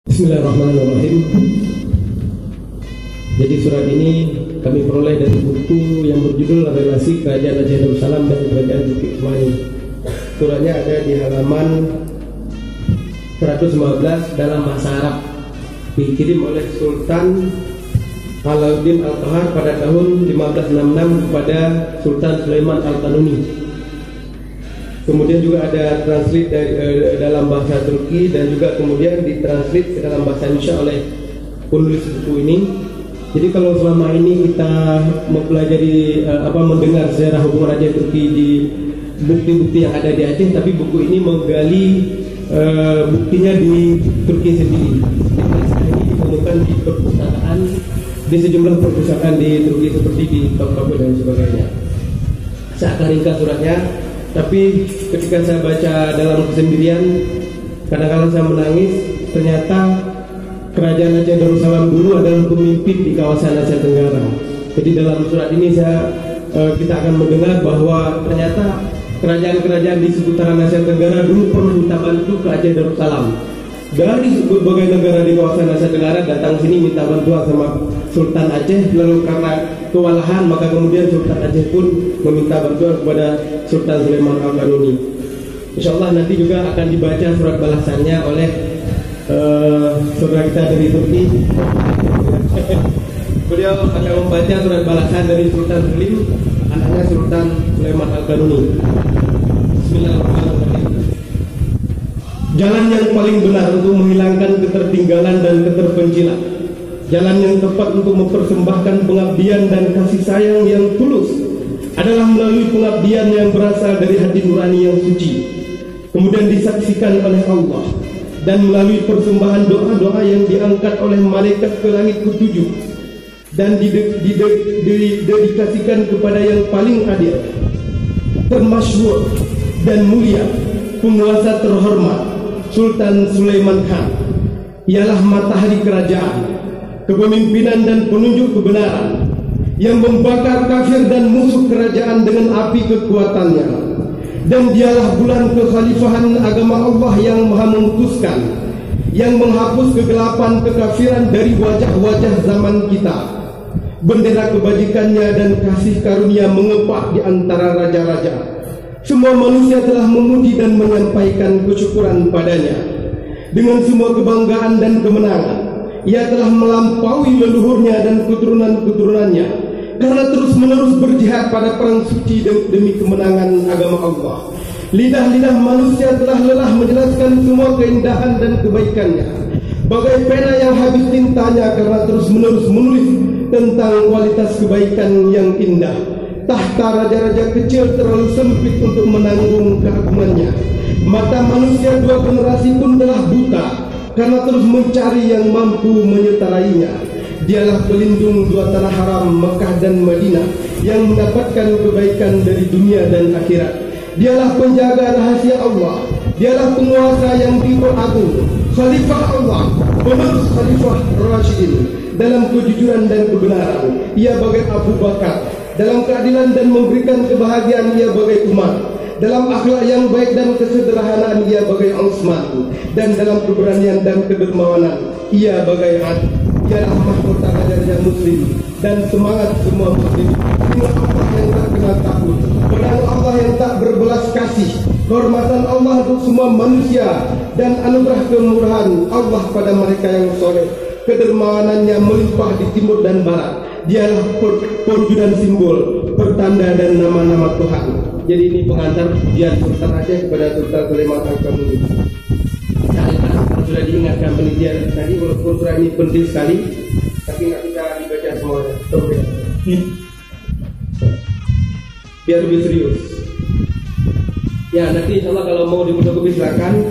Bismillahirrahmanirrahim. Jadi surat ini kami peroleh dari buku yang berjudul Relasi Kerajaan Aceh Darussalam dan Kerajaan Bukit Semani. Suratnya ada di halaman 115 dalam bahasa Arab, dikirim oleh Sultan Alauddin Al-Qahar pada tahun 1566 kepada Sultan Sulaiman Al-Qanuni. Kemudian juga ada translate dalam bahasa Turki dan juga kemudian ditranslate ke dalam bahasa Indonesia oleh penulis buku ini. Jadi kalau selama ini kita mempelajari mendengar sejarah hubungan Aceh Turki di bukti-bukti yang ada di Aceh, tapi buku ini menggali buktinya di Turki sendiri. Ini ditemukan di perpustakaan, di sejumlah perpustakaan di Turki seperti di Topkapı dan sebagainya. Saya akan ringkas suratnya. Tapi ketika saya baca dalam kesendirian, kadang-kadang saya menangis. Ternyata Kerajaan Aceh Darussalam dulu adalah pemimpin di kawasan Asia Tenggara. Jadi dalam surat ini kita akan mendengar bahwa ternyata kerajaan-kerajaan di seputaran Asia Tenggara dulu pernah minta bantu ke Aceh Darussalam. Dari berbagai negara di kawasan Asia Tenggara datang sini minta bantuan sama Sultan Aceh. Lalu karena kewalahan, maka kemudian Sultan Aceh pun meminta bantuan kepada Sultan Sulaiman Al-Qanuni. Insyaallah nanti juga akan dibaca surat balasannya oleh saudara kita dari Turki. Beliau akan membaca surat balasan dari Sultan Sulim, anaknya Sultan Sulaiman Al-Qanuni. Bismillahirrahmanirrahim. Jalan yang paling benar untuk menghilangkan ketertinggalan dan keterpencilan, jalan yang tepat untuk mempersembahkan pengabdian dan kasih sayang yang tulus adalah melalui pengabdian yang berasal dari hati nurani yang suci, kemudian disaksikan oleh Allah, dan melalui persembahan doa-doa yang diangkat oleh malaikat ke langit ketujuh dan didedikasikan kepada yang paling adil, termasyhur dan mulia, penguasa terhormat Sultan Sulaiman Khan. Ialah matahari kerajaan, kepemimpinan dan penunjuk kebenaran yang membakar kafir dan musuh kerajaan dengan api kekuatannya. Dan dialah bulan kekhalifahan agama Allah yang maha memutuskan, yang menghapus kegelapan kekafiran dari wajah-wajah zaman kita. Bendera kebajikannya dan kasih karunia mengepak di antara raja-raja. Semua manusia telah memuji dan menyampaikan kesyukuran padanya. Dengan semua kebanggaan dan kemenangan, ia telah melampaui leluhurnya dan keturunan-keturunannya, karena terus-menerus berjihad pada perang suci demi kemenangan agama Allah. Lidah-lidah manusia telah lelah menjelaskan semua keindahan dan kebaikannya, bagai pena yang habis tintanya karena terus-menerus menulis tentang kualitas kebaikan yang indah. Tahta raja-raja kecil terlalu sempit untuk menanggung keagungannya. Mata manusia dua generasi pun telah buta karena terus mencari yang mampu menyetarainya. Dialah pelindung dua tanah haram, Mekah dan Madinah, yang mendapatkan kebaikan dari dunia dan akhirat. Dialah penjaga rahasia Allah. Dialah penguasa yang agung, Khalifah Allah, penerus Khalifah Rasyidin dalam kejujuran dan kebenaran. Ia bagai Abu Bakar. Dalam keadilan dan memberikan kebahagiaan, ia bagai Umar. Dalam akhlak yang baik dan kesederhanaan, ia bagai Utsman. Dan dalam keberanian dan kedermawanan, ia bagai Ali. Ialah mahkota raja-raja muslim dan semangat semua muslim. Inilah Allah yang tak kenal takut, pedang Allah yang tak berbelas kasih, kehormatan Allah untuk semua manusia, dan anugerah kemurahan Allah pada mereka yang soleh. Kedermawanannya melimpah di timur dan barat. Dialah perwujudan simbol, pertanda dan nama-nama Tuhan. Jadi ini pengantar pujian Sultan Aceh kepada Sultan Sulaiman Al-Qanuni. Sudah diingatkan penelitian tadi, walaupun surat ini penting sekali, tapi nggak bisa dibaca semuanya. Biar lebih serius. Ya, nanti insyaallah kalau mau difotokopi silakan.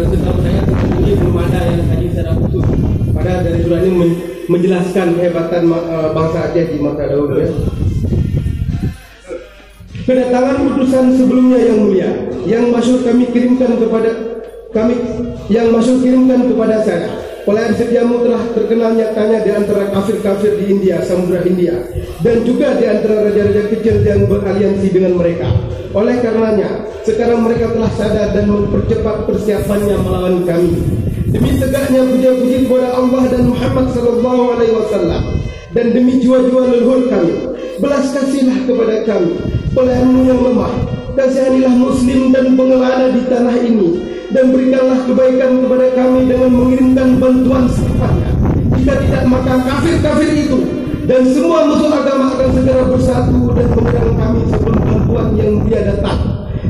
Setahu saya ini belum ada yang tadi secara khusus. Padahal dari surat ini menjelaskan kehebatan bangsa Aceh di masa dahulu, ya. Kedatangan utusan sebelumnya yang mulia, yang masyhur kirimkan kepada saya. Pelayan setiamu telah terkenal nyatanya di antara kafir-kafir di India, Samudra India, dan juga di antara raja-raja kecil yang beraliansi dengan mereka. Oleh karenanya, sekarang mereka telah sadar dan mempercepat persiapannya melawan kami. demi tegaknya puja-puji kepada Allah dan Muhammad sallallahu alaihi wasallam, dan demi jiwa-jiwa leluhur kami, belas kasihlah kepada kami, pelayanmu yang lemah. Kasihanilah muslim dan pengelana di tanah ini, dan berikanlah kebaikan kepada kami dengan mengirimkan bantuan secepatnya. Jika tidak, maka kafir-kafir itu dan semua musuh agama akan segera bersatu dan menyerang kami sebelum bantuan yang mulia datang.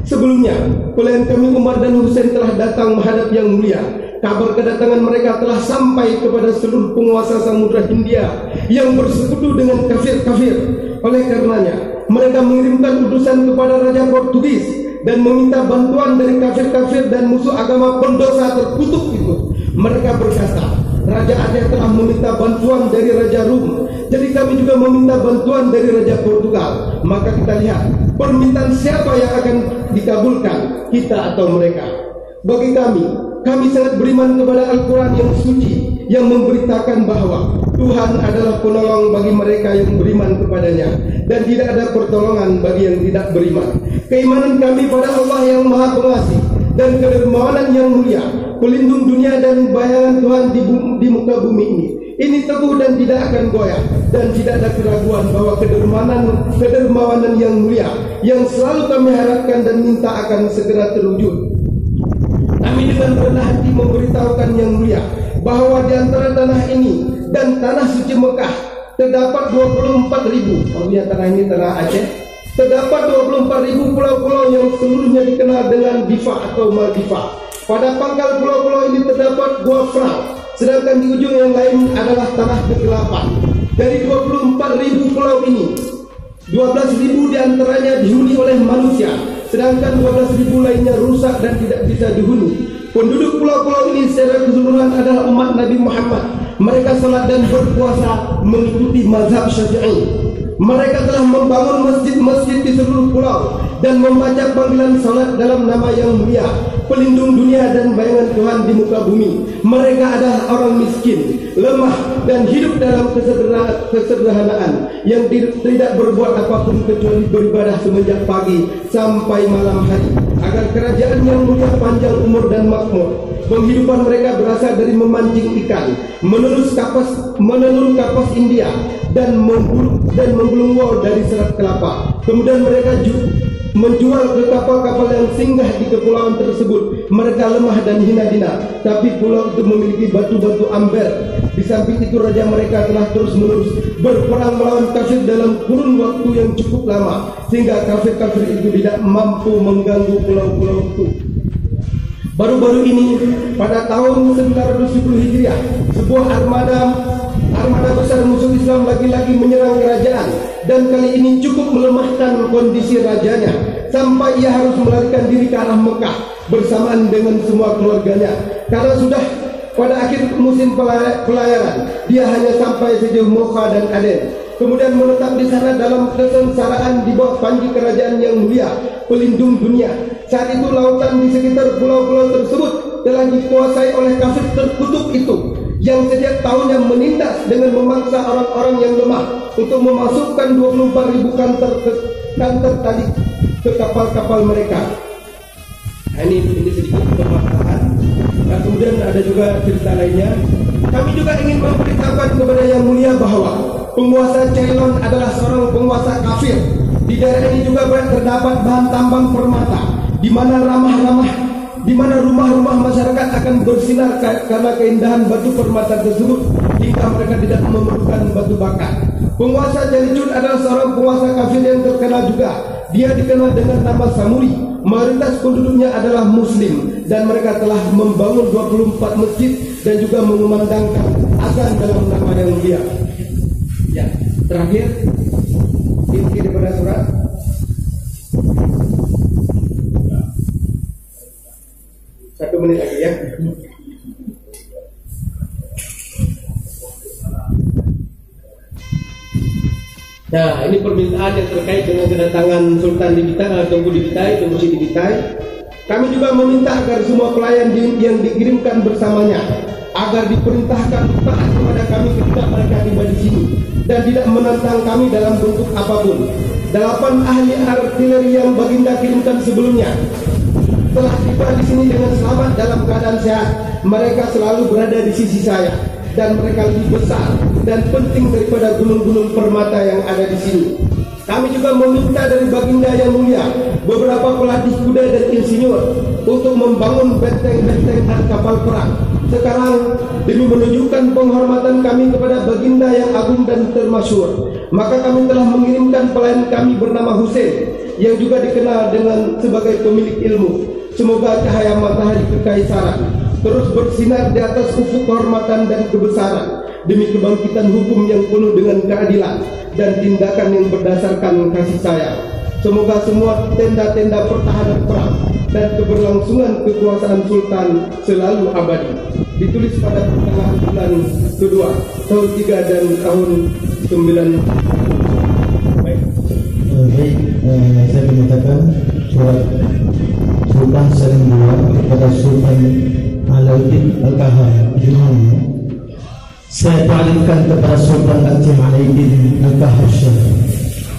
Sebelumnya, pelayan kami Umar dan Husain telah datang menghadap yang mulia. Kabar kedatangan mereka telah sampai kepada seluruh penguasa Samudra Hindia yang bersekutu dengan kafir-kafir. Oleh karenanya, mereka mengirimkan utusan kepada Raja Portugis dan meminta bantuan dari kafir-kafir dan musuh agama pendosa terkutuk itu. Mereka berkata, Raja Aceh telah meminta bantuan dari Raja Rum, jadi kami juga meminta bantuan dari Raja Portugal. Maka kita lihat permintaan siapa yang akan dikabulkan, kita atau mereka. Bagi kami sangat beriman kepada Al-Quran yang suci, yang memberitakan bahwa Tuhan adalah penolong bagi mereka yang beriman kepadanya, dan tidak ada pertolongan bagi yang tidak beriman. Keimanan kami pada Allah yang Maha Pengasih dan kedermawanan yang mulia, pelindung dunia dan bayangan Tuhan di muka bumi ini teguh dan tidak akan goyah, dan tidak ada keraguan bahwa kedermawanan yang mulia yang selalu kami harapkan dan minta akan segera terwujud. Kami dengan rendah hati memberitahukan yang mulia bahwa di antara tanah ini dan tanah suci Mekah terdapat 24.000. Kalau ya tanah ini tanah Aceh, terdapat 24.000 pulau-pulau yang seluruhnya dikenal dengan Diva atau Maldiva. Pada pangkal pulau-pulau ini terdapat Gua Frau, sedangkan di ujung yang lain adalah tanah kegelapan. Dari 24.000 pulau ini, 12.000 diantaranya dihuni oleh manusia, sedangkan 12.000 lainnya rusak dan tidak bisa dihuni. Penduduk pulau-pulau ini secara keseluruhan adalah umat Nabi Muhammad. Mereka salat dan berpuasa mengikuti mazhab Syafi'i. Mereka telah membangun masjid-masjid di seluruh pulau dan membaca panggilan salat dalam nama yang mulia, pelindung dunia dan bayangan Tuhan di muka bumi. Mereka adalah orang miskin, lemah, dan hidup dalam kesederhanaan, yang tidak berbuat apapun kecuali beribadah semenjak pagi sampai malam hari, agar kerajaan yang mulia panjang umur dan makmur. Penghidupan mereka berasal dari memancing ikan, menenun kapas India, dan menggulung wol dari serat kelapa. Kemudian mereka menjual ke kapal-kapal yang singgah di kepulauan tersebut. Mereka lemah dan hina-hina, tapi pulau itu memiliki batu-batu amber. Di samping itu raja mereka telah terus-menerus berperang melawan kafir dalam kurun waktu yang cukup lama, sehingga kafir-kafir itu tidak mampu mengganggu pulau-pulau itu. Baru-baru ini, pada tahun 910 Hijriah, sebuah armada besar musuh Islam lagi-lagi menyerang kerajaan, dan kali ini cukup melemahkan kondisi rajanya sampai ia harus melarikan diri ke arah Mekah bersamaan dengan semua keluarganya. Karena sudah pada akhir musim pelayaran, dia hanya sampai sejauh Mocha dan Aden, kemudian menetap di sana dalam kesengsaraan di bawah panji kerajaan yang mulia, pelindung dunia. Saat itu lautan di sekitar pulau-pulau tersebut telah dikuasai oleh kafir terkutuk itu, yang setiap tahunnya menindas dengan memaksa orang-orang yang lemah untuk memasukkan 24.000 kantor tadi ke kapal-kapal mereka. Nah, ini sedikit pemahaman. Nah, kemudian ada juga cerita lainnya. Kami juga ingin memberitahukan kepada yang mulia bahwa penguasa Ceylon adalah seorang penguasa kafir. Di daerah ini juga terdapat bahan tambang permata, di mana rumah-rumah masyarakat akan bersinar karena keindahan batu permata tersebut, hingga mereka tidak memerlukan batu bakar. Penguasa Jalicun adalah seorang penguasa kafir yang terkenal juga. Dia dikenal dengan nama Samuri. Mayoritas penduduknya adalah Muslim, dan mereka telah membangun 24 masjid dan juga mengumandangkan azan dalam nama yang mulia. Ya, terakhir inti daripada surat. Satu menit lagi ya. Nah, ini permintaan yang terkait dengan kedatangan Sultan di Bitai, Tunggu di Bitai, Tunggu di Bitai. Kami juga meminta agar semua pelayan yang dikirimkan bersamanya agar diperintahkan taat kepada kami ketika mereka tiba di sini dan tidak menentang kami dalam bentuk apapun. 8 ahli artileri yang Baginda kirimkan sebelumnya telah tiba di sini dengan selamat dalam keadaan sehat. mereka selalu berada di sisi saya, dan mereka lebih besar dan penting daripada gunung-gunung permata yang ada di sini. Kami juga meminta dari Baginda yang mulia beberapa pelatih kuda dan insinyur untuk membangun benteng-benteng dan kapal perang. Sekarang, demi menunjukkan penghormatan kami kepada Baginda yang agung dan termasyhur, maka kami telah mengirimkan pelayan kami bernama Hussein, yang juga dikenal dengan sebagai pemilik ilmu. Semoga cahaya matahari kekaisaran terus bersinar di atas ufuk kehormatan dan kebesaran, demi kebangkitan hukum yang penuh dengan keadilan dan tindakan yang berdasarkan kasih sayang. Semoga semua tenda-tenda pertahanan perang dan keberlangsungan kekuasaan Sultan selalu abadi. Ditulis pada pertengahan bulan kedua, tahun 3 dan tahun 9. Baik, saya mengatakan surat Sultan Salim II kepada Sultan Alauddin Al-Kahar. Saya ta'alifkan kepada Sultan Aceh Alauddin Al-Kahar.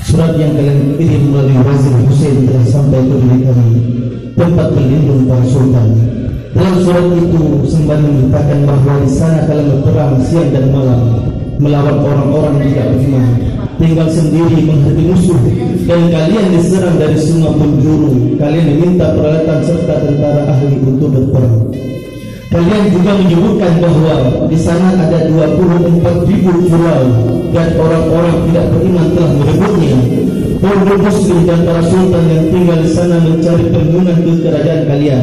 Surat yang kalian kirim melalui Wazir Hussein telah sampai ke diri kami, tempat berlindung para sultan. Dalam surat itu sembari memberitakan bahawa di sana kalian berperang siang dan malam melawan orang-orang yang tidak beriman, tinggal sendiri menghadapi musuh, dan kalian diserang dari semua penjuru. Kalian diminta peralatan serta tentara ahli untuk berperang. Kalian juga menyebutkan bahawa di sana ada 24.000 pulau dan orang-orang tidak beriman telah merebutnya. Penduduk muslim dan para sultan yang tinggal di sana mencari perlindungan ke kerajaan kalian.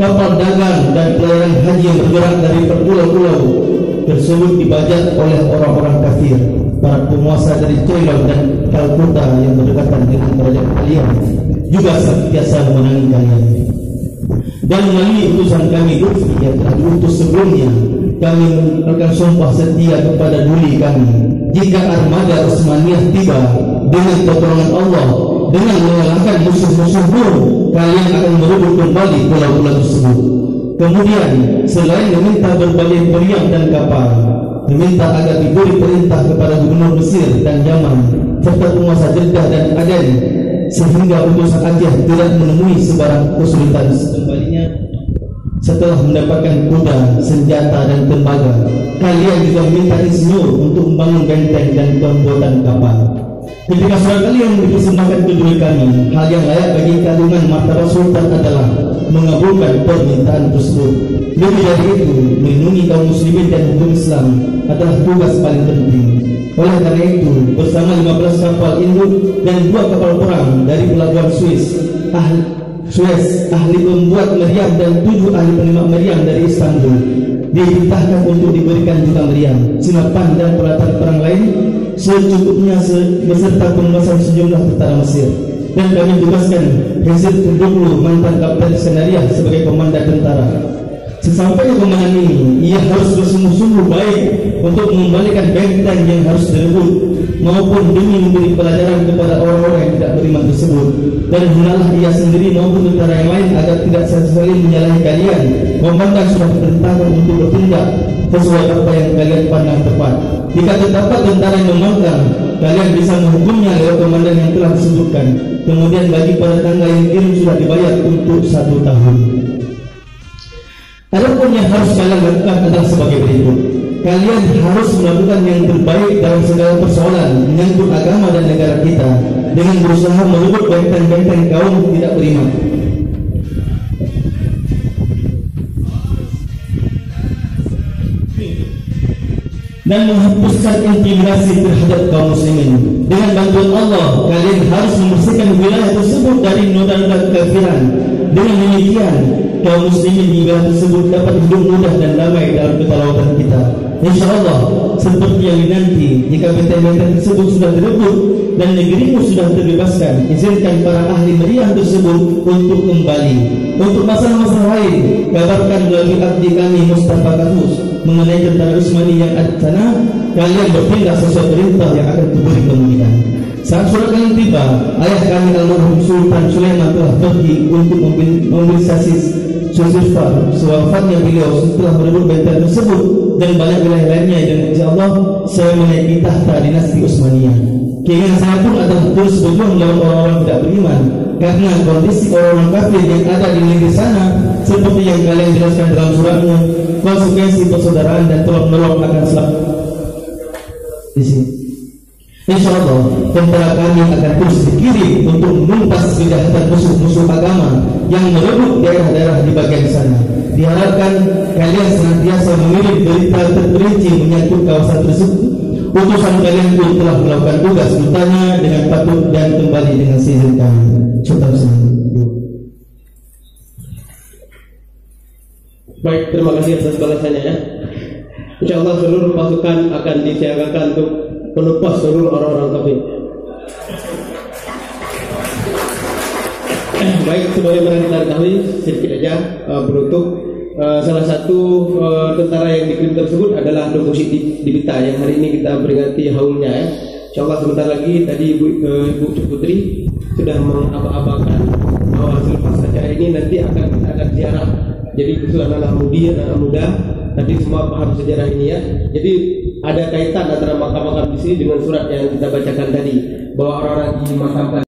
Kapal dagang dan pelayaran haji yang bergerak dari pulau-pulau tersebut dibajak oleh orang-orang kafir, para penguasa dari Ceylon dan Kalkuta yang berdekatan dengan kerajaan kalian juga senantiasa memenangi kalian. Dan melalui utusan kami Lutfi yang telah diutus sebelumnya, kami akan sumpah setia kepada duli kami. Jika armada Utsmaniyah tiba dengan pertolongan Allah, dengan mengalahkan musuh-musuhmu, kalian akan merebut kembali pulau-pulau tersebut. Kemudian, selain meminta berbagai meriam dan kapal, meminta agar diberi perintah kepada gubernur Mesir dan Yaman serta penguasa Jeddah dan Aden, sehingga utusan Aceh tidak menemui sebarang kesulitan. Sebaliknya, setelah mendapatkan kuda, senjata dan tembaga, kalian juga meminta insinyur untuk membangun benteng dan pembuatan kapal. Ketika surat kalian dipersembahkan ke diri kami, hal yang layak bagi kandungan martabat sultan adalah mengabulkan permintaan tersebut. Lebih dari itu, melindungi kaum muslimin dan hukum Islam adalah tugas paling penting. Oleh karena itu, bersama 15 kapal induk dan 2 kapal perang dari pelabuhan Suez, ahli pembuat meriam dan 7 ahli penemak meriam dari Istanbul diperintahkan untuk diberikan juga meriam, senapan dan peralatan perang lain secukupnya beserta penguasaan sejumlah tentara Mesir. Dan kami tugaskan Hezir Kuduglu, mantan kapten Skenaria, sebagai komandan tentara. Sesampainya komandan ini, ia harus bersungguh-sungguh baik untuk mengembalikan benteng yang harus direbut, maupun demi memberi pelajaran kepada orang-orang yang tidak beriman tersebut. Dan hendaklah ia sendiri maupun tentara yang lain agar tidak sekali menyalahi kalian. Komandan sudah diperintahkan untuk bertindak sesuai apa yang kalian pandang tepat. Jika terdapat tentara yang membangkang, kalian bisa menghukumnya lewat komandan yang telah disebutkan. Kemudian bagi para tangga yang kirim sudah dibayar untuk 1 tahun. Adapun yang harus kalian lakukan adalah sebagai berikut. Kalian harus melakukan yang terbaik dalam segala persoalan menyangkut agama dan negara kita, dengan berusaha merebut benteng-benteng kaum tidak beriman. Dan menghapuskan intimidasi terhadap kaum muslimin. Dengan bantuan Allah, kalian harus membersihkan wilayah tersebut dari noda-noda kekafiran. Dengan demikian, kaum muslimin di wilayah tersebut dapat hidup mudah dan damai dalam kedaulatan kita. InsyaAllah, seperti yang dinanti, jika benteng-benteng tersebut sudah direbut dan negerimu sudah terbebaskan, izinkan para ahli meriam tersebut untuk kembali. Untuk masalah-masalah lain, kabarkan melalui abdi kami Mustafa Kamus mengenai tentara Utsmani yang ada di sana. Kalian bertindak sesuai perintah yang akan diberi kemudian. Saat surat kalian tiba, ayah kami almarhum Sultan Sulaiman telah pergi untuk mobilisasi Susufar. Sewafatnya beliau setelah merebut benteng tersebut dan banyak wilayah lainnya, dan insya Allah saya menaiki tahta dinasti Utsmaniyah. Keinginan saya pun adalah terus berjuang melawan orang-orang tidak beriman, karena kondisi orang-orang kafir yang ada di negeri sana seperti yang kalian jelaskan dalam suratnya, konsekuensi persaudaraan dan tolong menolong akan selalu di sini. Insya Allah tentara kami akan terus dikirim untuk menuntas kejahatan musuh-musuh agama yang merebut daerah-daerah di bagian sana. Diharapkan kalian senantiasa mengirim berita terperinci menyangkut kawasan tersebut. Utusan kalian pun telah melakukan tugas dutanya dengan patut dan kembali dengan seizin kami. Sultan Selangor. Baik, terima kasih atas balasannya ya. Insya Allah seluruh pasukan akan disiagakan untuk menumpas seluruh orang-orang kafir. Baik, sebagaimana kita ketahui sedikit aja beruntuk salah satu tentara yang dikirim tersebut adalah Domusi Dibita yang hari ini kita peringati haulnya ya. Insyaallah sebentar lagi tadi Ibu Putri sudah mengaba-abakan bahwa hasil pasca ini nanti akan ziarah. Jadi khusus anak muda nanti semua paham sejarah ini ya. Jadi ada kaitan antara makam-makam di sini dengan surat yang kita bacakan tadi bahwa orang-orang dimakamkan